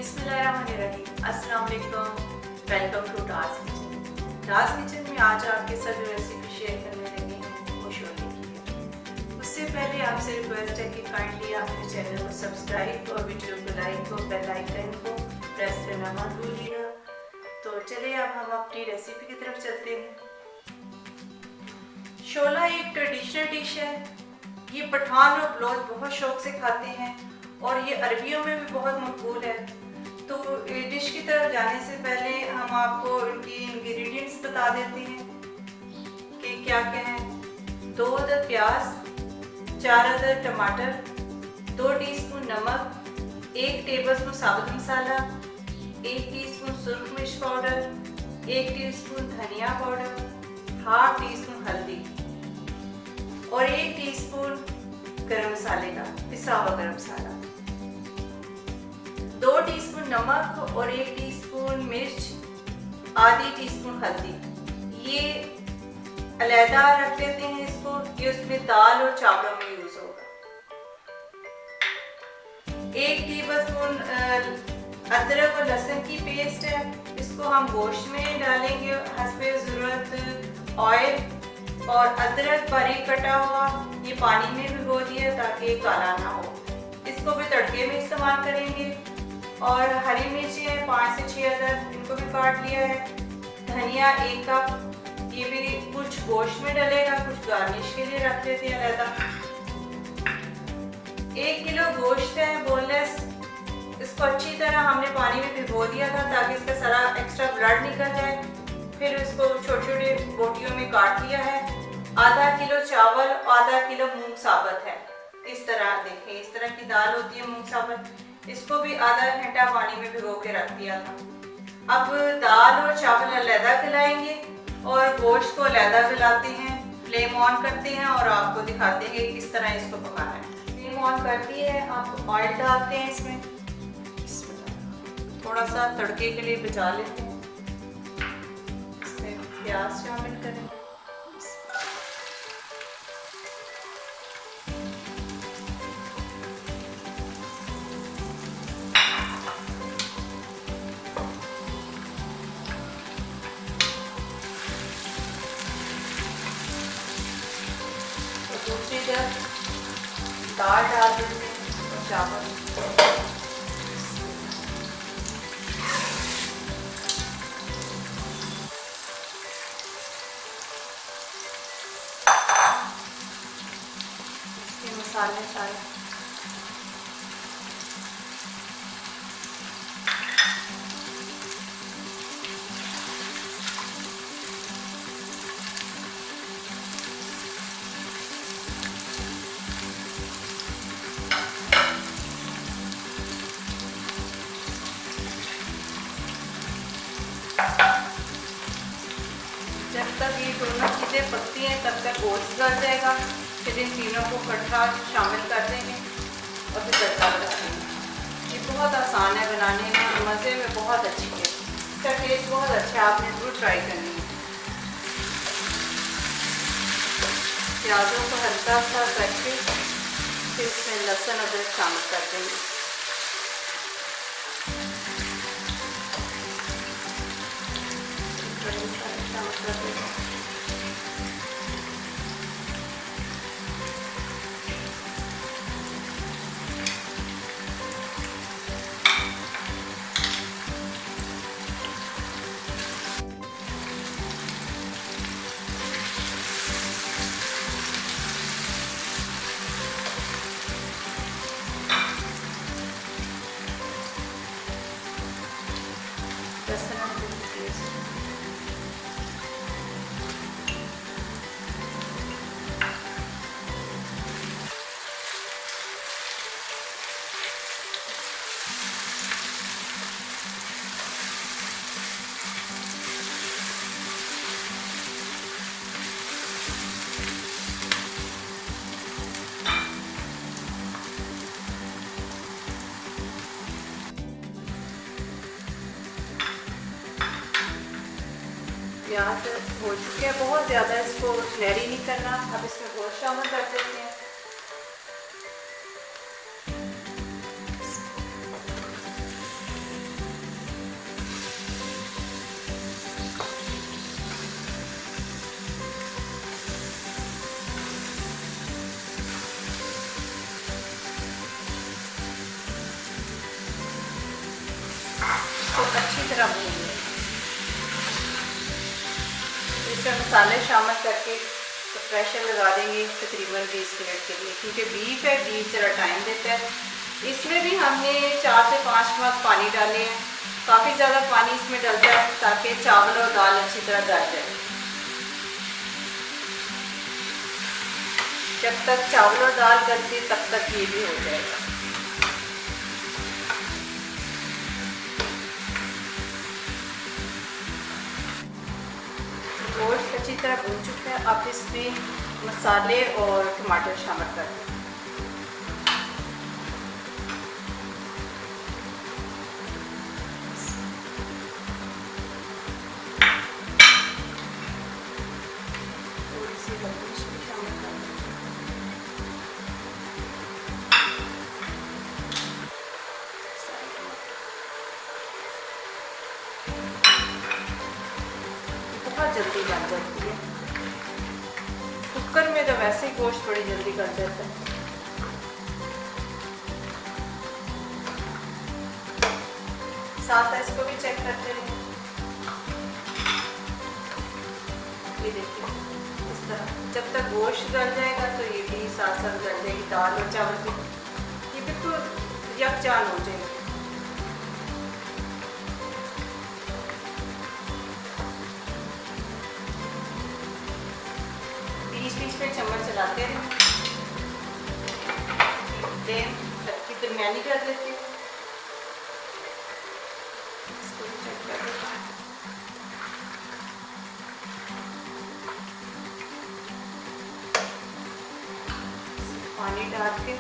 बिस्मिल्लाहिर्रहमानिर्रहीम। अस्सलाम वालेकुम। Welcome to Das kitchen. Das kitchen में आज आपके साथ जो रेसिपी शेयर करने लगी हूँ वो शोले की है। उससे पहले आपसे रिक्वेस्ट है कि काइंडली आप मेरे चैनल को सब्सक्राइब और वीडियो को लाइक और बेल आइकन को प्रेस करना मत भूलिएगा। तो चलिए अब हम अपनी रेसिपी की तरफ चलते हैं। शोला एक ट्रेडिशनल डिश है। ये पठान और बलोच बहुत शौक से खाते हैं और ये अरबियों में भी बहुत मकबूल है। तो डिश की तरफ जाने से पहले हम आपको इनकी इंग्रेडिएंट्स बता देते हैं कि क्या क्या है। 2 अदद प्याज, 4 अदद टमाटर, 2 टीस्पून नमक, 1 टेबलस्पून साबुत मसाला, 1 टीस्पून सुरख मिर्च पाउडर, 1 टीस्पून धनिया पाउडर, हाफ टीस्पून हल्दी और 1 टीस्पून गरम मसाले का पिसा हुआ गरम मसाला, 2 टीस्पून नमक और 1 टीस्पून मिर्च, आधी टीस्पून हल्दी। ये अलहदा रख लेते हैं इसको, ये उसमें दाल और चावलों में यूज होगा। 1 टेबलस्पून अदरक और लहसुन की पेस्ट है, इसको हम गोश्त में डालेंगे हस्बे ज़रूरत। ऑयल और अदरक बारीक कटा हुआ ये पानी में भिगो दिया ताकि ये काला ना हो। इसको भी तड़के में इस्तेमाल करेंगे। और हरी मिर्ची है 5 से 6 अदद, इनको भी काट लिया है। धनिया 1 कप, ये भी कुछ गोश्त में डलेगा, कुछ गार्निश के लिए रख लेते हैं अलहदा। 1 किलो गोश्त है बोनलेस, इसको अच्छी तरह हमने पानी में भिगो दिया था ताकि इसका सारा एक्स्ट्रा ब्लड निकल जाए। फिर इसको छोटे छोटे बोटियों में काट लिया है। आधा किलो चावल, आधा किलो मूंग साबुत है। इस तरह देखें, इस तरह की दाल होती है मूंग साबुत। इसको भी आधा घंटा पानी में भिगो के रख दिया था। अब दाल और चावल अलहदा गलाएंगे और गोश्त को अलहदा गलाते हैं। फ्लेम ऑन करते हैं और आपको दिखाते हैं कि किस तरह इसको पकाना है। फ्लेम ऑन कर दी है, आप ऑयल डालते हैं इसमें। थोड़ा सा तड़के के लिए बचा लेते हैं। इसमें प्याज शामिल करें। दूसरी तरफ दाल डाल देते हैं और चावल। इसके मसाले सारे जब तक ये दोनों चीज़ें पकती हैं तब तक गोश्त गल जाएगा। फिर इन तीनों को इकट्ठा शामिल कर देंगे और फिर तड़का लगा देंगे। ये बहुत आसान है बनाने में और मज़े में बहुत अच्छी है। इसका टेस्ट बहुत अच्छा है, आपने ज़रूर ट्राई करनी है। प्याज़ों को हल्का सा करके फिर इसमें लहसुन अदरक शामिल कर देंगे। प्याज हो चुके हैं बहुत ज़्यादा, इसको सुनहरी नहीं करना। अब इसमें गोश्त शामिल कर देते हैं। इसको अच्छी तरह भून लें। इसमें मसाले शामिल करके तो प्रेशर लगा देंगे तकरीबन 20 मिनट के लिए, क्योंकि बीफ है, बीफ ज़रा टाइम देता है। इसमें भी हमने 4 से 5 मग पानी डाले हैं। काफ़ी ज़्यादा पानी इसमें डलता है ताकि चावल और दाल अच्छी तरह गल जाए। जब तक चावल और दाल गलती तब तक ये भी हो जाएगा। गोश्त अच्छी तरह भून चुका है। आप इसमें मसाले और टमाटर शामिल कर दें। थोड़ी सी हल्दी इसमें शामिल कर दें। बहुत जल्दी बन जाती है। कुकर में तो वैसे ही गोश्त बड़ी जल्दी गल जाता है। साथ इसको भी चेक करते हैं। ये देखिए इस तरह जब तक गोश्त गल जाएगा तो ये भी साथ साथ गल जाएगी, दाल और चावल भी ये बिल्कुल यकजान हो जाएगी। बीच में चम्मच चलाते हैं। फ्लेम की दरमियानी कर लेते हैं। इसको भी चेक कर लेते हैं। पानी डाल के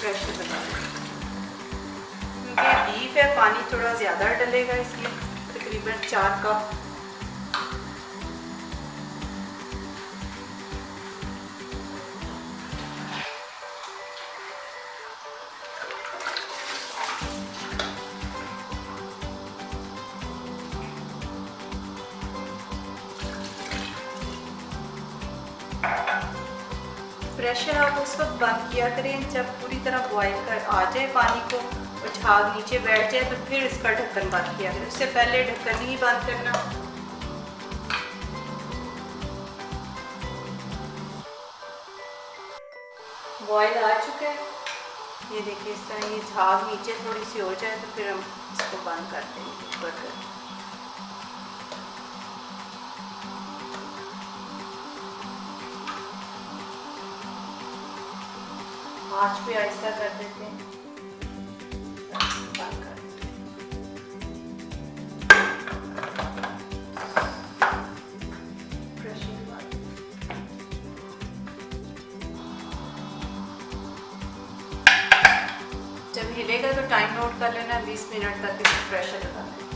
प्रेशर लगा दें। क्योंकि बीफ है पानी थोड़ा ज़्यादा डलेगा, इसलिए तकरीबन 4 कप। प्रेशर आप उस वक्त बंद किया करें जब पूरी तरह बॉयल कर आ जाए पानी को और झाग नीचे बैठ जाए, तो फिर इसका ढक्कन बंद किया करें। उससे पहले ढक्कन नहीं बंद करना। बॉयल आ चुका है, ये देखिए इस तरह ये झाग नीचे थोड़ी सी हो जाए तो फिर हम इसको बंद कर देंगे ऊपर कर। आँच पे आहिस्ता कर देते हैं, बंद कर देते हैं। जब हिलेगा तो टाइम नोट कर लेना, 20 मिनट तक इसमें प्रेशर लगाना है।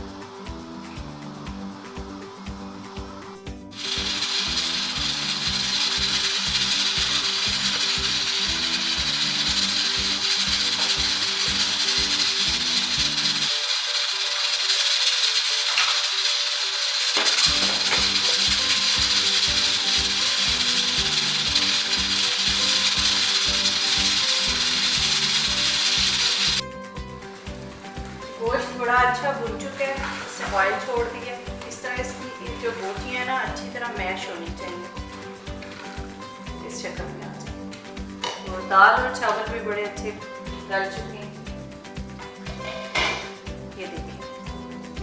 गोश्त बड़ा अच्छा भुन चुका है, इससे ऑयल छोड़ दिया। इस तरह इसकी जो बोटियाँ हैं ना अच्छी तरह मैश होनी चाहिए, इस शक्ल में आ जाए। और दाल और चावल भी बड़े अच्छे गल चुके हैं। ये देखिए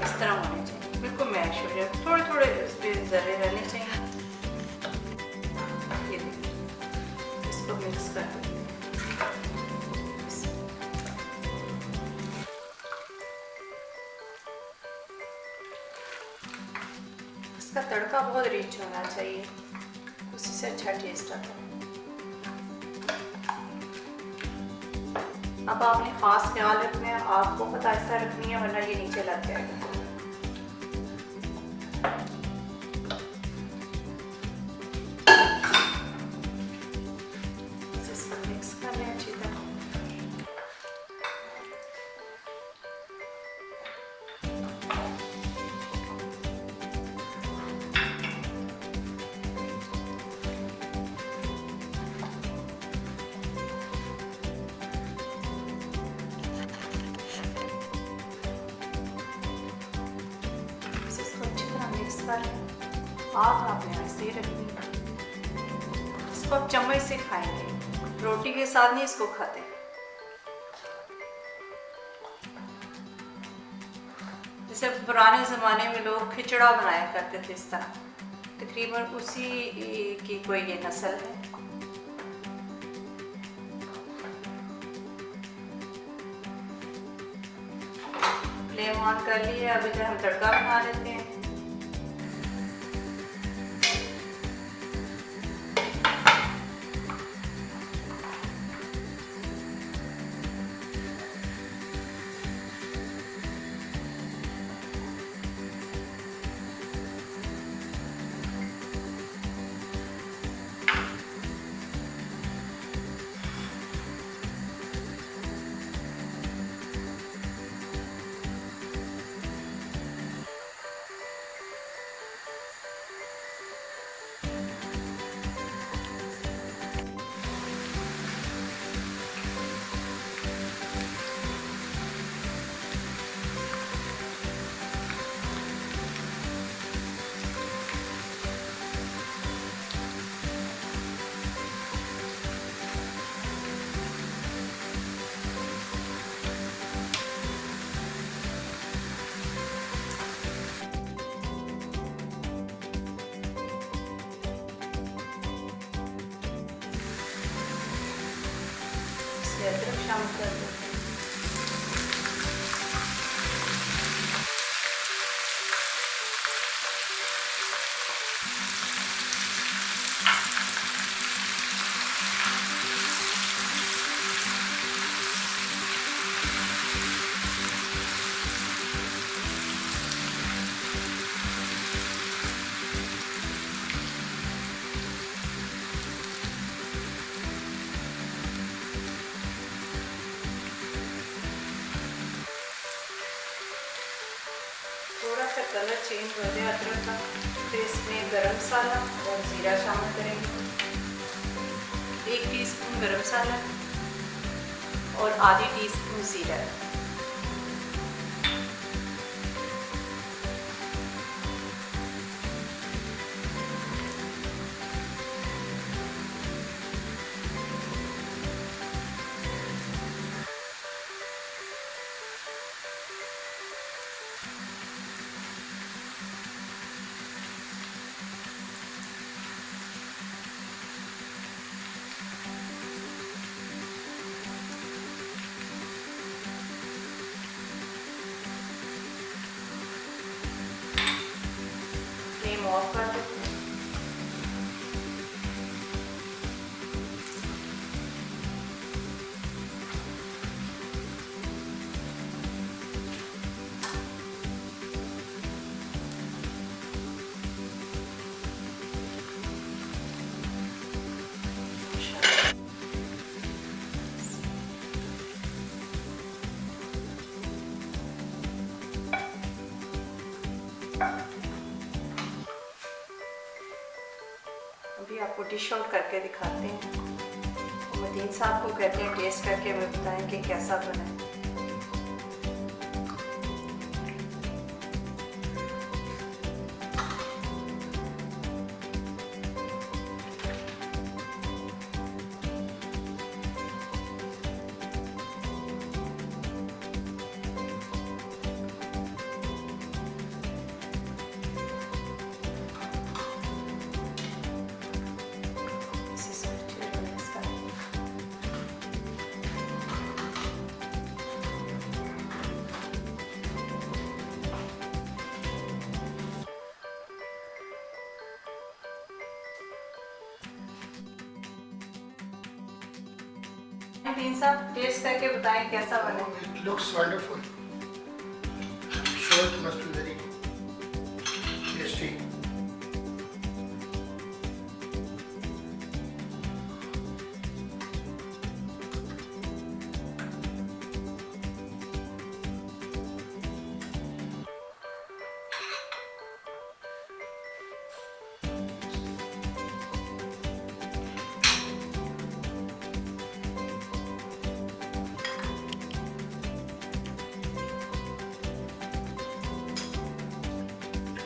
इस तरह होने चाहिए, बिल्कुल मैश हो जाए। थोड़े थोड़े इस पर जर्रे रहने चाहिए। ये देखिए इसको मिक्स कर देते हैं। इसका तड़का बहुत रिच होना चाहिए, उसी से अच्छा टेस्ट आता है। अब आपने खास ख्याल रखना है, आपको पता ऐसा रखनी है वरना ये नीचे लग जाएगा। इसको मिक्स कर लें अच्छी तरह। मसाले, आग आपने ऐसे ही रखनी है। इसको आप चम्मच से खाएंगे, रोटी के साथ नहीं इसको खाते। जैसे पुराने ज़माने में लोग खिचड़ा बनाया करते थे इस तरह, तकरीबन उसी की कोई ये नस्ल है। फ्लेम ऑन कर लिए, अब इधर हम तड़का बना लेते हैं। अदरक शामिल कर देते हैं। थोड़ा सा कलर चेंज हो जाए अदरक का, फिर इसमें गरम मसाला और ज़ीरा शामिल करेंगे। 1 टीस्पून गरम मसाला और आधी टीस्पून ज़ीरा। फ्लेम ऑफ कर देते हैं। अभी आपको डिश आउट करके दिखाते हैं। मदीन साहब को कहते हैं टेस्ट करके हमें बताएं कि कैसा बना है। मदीन साहब टेस्ट करके बताएं कैसा बना है। It looks wonderful. I'm sure it must be very tasty.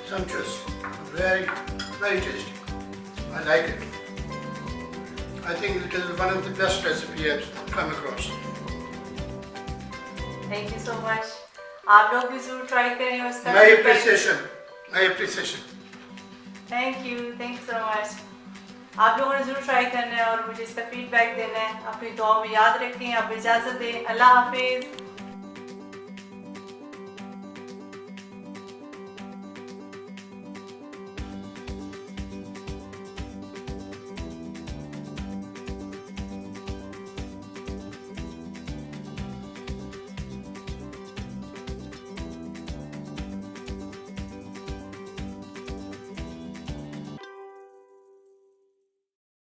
Sumptuous. very, very tasty. I like it. I think it is one of the best recipe I've come across. Thank you so much. आप लोग भी जरूर try करें और इसका My appreciation. Thank you so much. आप लोगों ने जरूर ट्राई करना है और मुझे इसका फीडबैक देना है। अपनी दुआ में याद रखें। आप इजाज़त दें। अल्लाह हाफिज़।